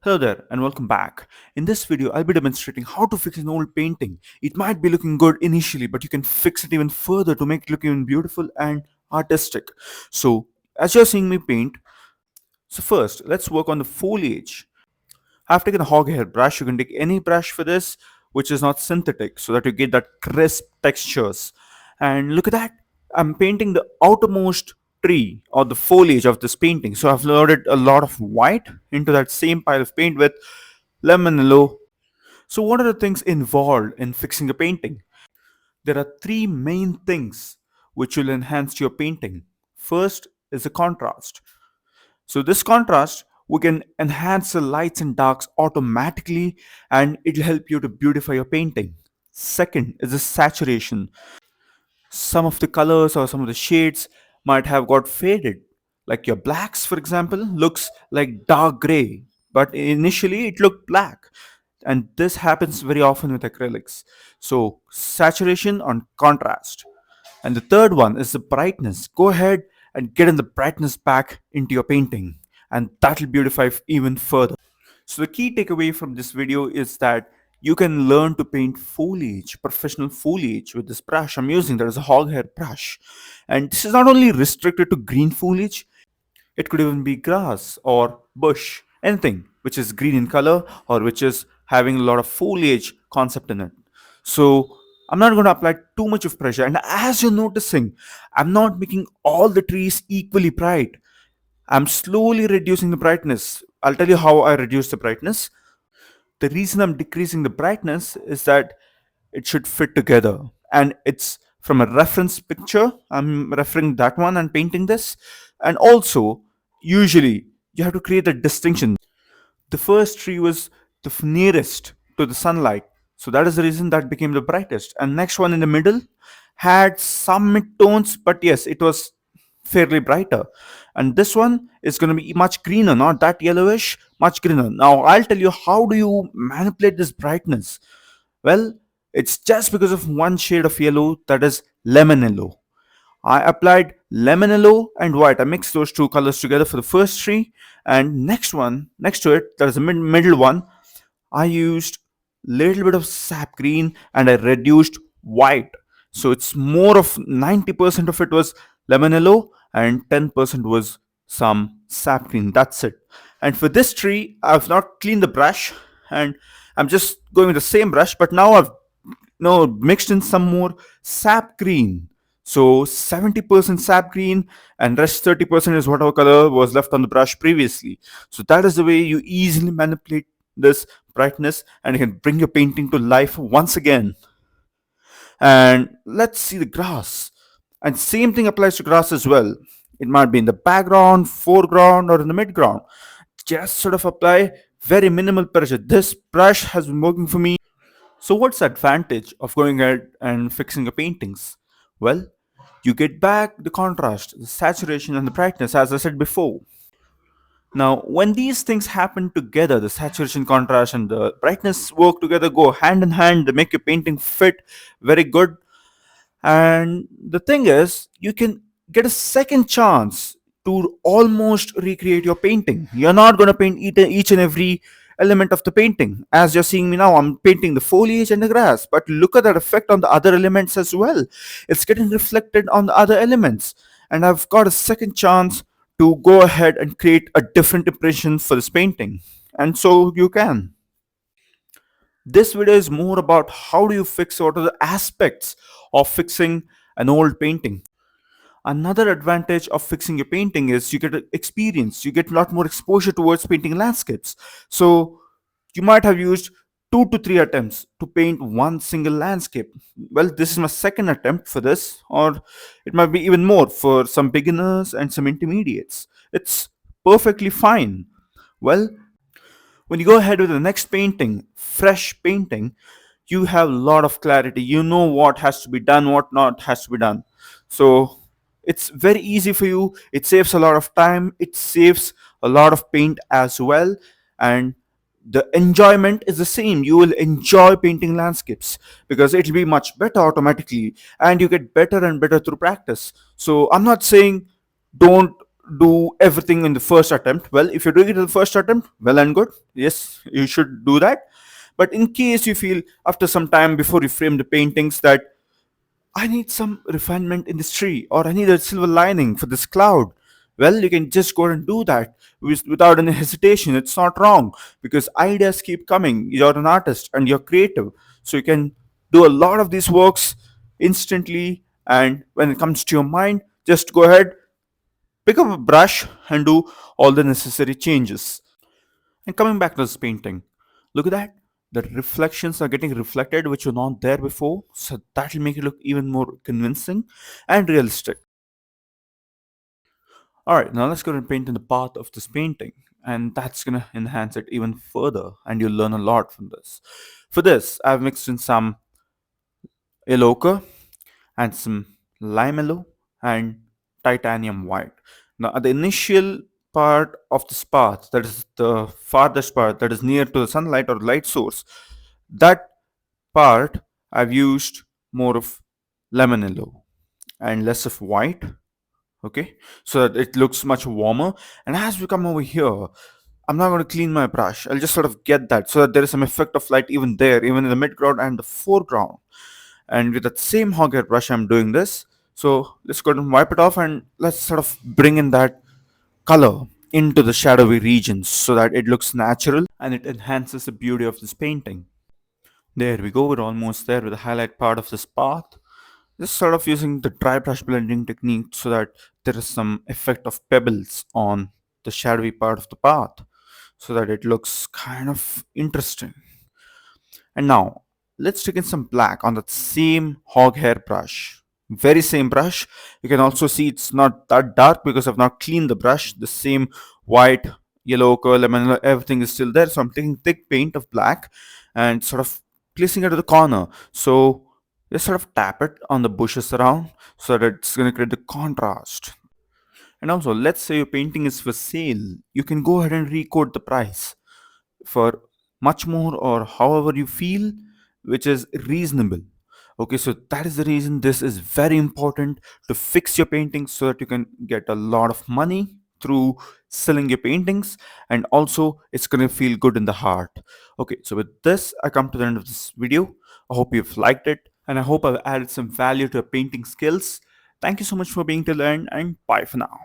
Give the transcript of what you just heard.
Hello there and welcome back. In this video, I'll be demonstrating how to fix an old painting. It might be looking good initially, but you can fix it even further to make it look even beautiful and artistic. So, as you're seeing me paint, first, let's work on the foliage. I've taken a hog hair brush. You can take any brush for this, which is not synthetic, so that you get that crisp textures. And look at that. I'm painting the outermost tree or the foliage of this painting. So I've loaded a lot of white into that same pile of paint with lemon yellow. So what are the things involved in fixing a painting? There are three main things which will enhance your painting. First is the contrast. So this contrast, we can enhance the lights and darks automatically and it'll help you to beautify your painting. Second is the saturation. Some of the colors or some of the shades might have got faded. Like your blacks, for example, looks like dark gray, but initially it looked black. And this happens very often with acrylics. So saturation on contrast. And the third one is the brightness. Go ahead and get in the brightness back into your painting, and that'll beautify even further. So the key takeaway from this video is that you can learn to paint foliage, professional foliage with this brush I'm using. That is a hog hair brush. And this is not only restricted to green foliage, it could even be grass or bush, anything which is green in color or which is having a lot of foliage concept in it. So I'm not going to apply too much of pressure. And as you're noticing, I'm not making all the trees equally bright. I'm slowly reducing the brightness. I'll tell you how I reduce the brightness. The reason I'm decreasing the brightness is that it should fit together. And it's from a reference picture. I'm referring that one and painting this. And also, usually, you have to create a distinction. The first tree was the nearest to the sunlight. So that is the reason that became the brightest. And next one in the middle had some mid tones, but yes, it was fairly brighter. And this one is going to be much greener, not that yellowish, much greener. Now I'll tell you how do you manipulate this brightness. Well, it's just because of one shade of yellow, that is lemon yellow. I applied lemon yellow and white. I mixed those two colors together for the first tree, and next one next to it, that is the middle one, I used little bit of sap green and I reduced white. So it's more of 90% of it was lemon yellow and 10% was some sap green. That's it. And for this tree, I've not cleaned the brush and I'm just going with the same brush, but now I've mixed in some more sap green. So 70% sap green and rest 30% is whatever color was left on the brush previously. So that is the way you easily manipulate this brightness and you can bring your painting to life once again. And let's see the grass. And same thing applies to grass as well. It might be in the background, foreground, or in the midground. Just sort of apply very minimal pressure. This brush has been working for me. So what's the advantage of going ahead and fixing your paintings? Well, you get back the contrast, the saturation, and the brightness, as I said before. Now, when these things happen together, the saturation, contrast, and the brightness work together, go hand in hand, they make your painting fit very good. And the thing is, you can get a second chance to almost recreate your painting. You're not going to paint each and every element of the painting. As you're seeing me now, I'm painting the foliage and the grass. But look at that effect on the other elements as well. It's getting reflected on the other elements. And I've got a second chance to go ahead and create a different impression for this painting. And so you can. This video is more about how do you fix what are the aspects of fixing an old painting. Another advantage of fixing your painting is you get experience, you get a lot more exposure towards painting landscapes. So you might have used 2 to 3 attempts to paint one single landscape. Well, this is my second attempt for this, or it might be even more for some beginners and some intermediates. It's perfectly fine. Well, when you go ahead with the next painting, fresh painting, you have a lot of clarity. You know what has to be done, what not has to be done. So it's very easy for you. It saves a lot of time. It saves a lot of paint as well. And the enjoyment is the same. You will enjoy painting landscapes because it'll be much better automatically and you get better and better through practice. So I'm not saying don't do everything in the first attempt. Well, if you're doing it in the first attempt, well and good. Yes, you should do that. But in case you feel after some time before you frame the paintings that I need some refinement in this tree, or I need a silver lining for this cloud. Well, you can just go and do that without any hesitation. It's not wrong because ideas keep coming. You're an artist and you're creative. So you can do a lot of these works instantly. And when it comes to your mind, just go ahead, pick up a brush, and do all the necessary changes. And coming back to this painting, look at that. The reflections are getting reflected, which were not there before. So that will make it look even more convincing and realistic. All right, now let's go and paint in the path of this painting. And that's going to enhance it even further. And you'll learn a lot from this. For this, I've mixed in some yellow ochre and some lime yellow and titanium white. Now, at the initial part of this path, that is the farthest part that is near to the sunlight or light source, that part I've used more of lemon yellow and less of white. Okay, so that it looks much warmer. And as we come over here, I'm not going to clean my brush. I'll just sort of get that so that there is some effect of light even there, even in the midground and the foreground. And with that same hog hair brush, I'm doing this. So let's go and wipe it off and let's sort of bring in that color into the shadowy regions so that it looks natural and it enhances the beauty of this painting. There we go, we're almost there with the highlight part of this path. Just sort of using the dry brush blending technique so that there is some effect of pebbles on the shadowy part of the path so that it looks kind of interesting. And now let's take in some black on that same hog hair brush. Very same brush. You can also see it's not that dark because I've not cleaned the brush. The same white, yellow, ochre, lemon, everything is still there. So I'm taking thick paint of black and sort of placing it to the corner. So just sort of tap it on the bushes around so that it's going to create the contrast. And also, let's say your painting is for sale. You can go ahead and recode the price for much more or however you feel, which is reasonable. Okay, so that is the reason this is very important to fix your paintings so that you can get a lot of money through selling your paintings, and also it's going to feel good in the heart. Okay, so with this I come to the end of this video. I hope you've liked it and I hope I've added some value to your painting skills. Thank you so much for being till the end, and bye for now.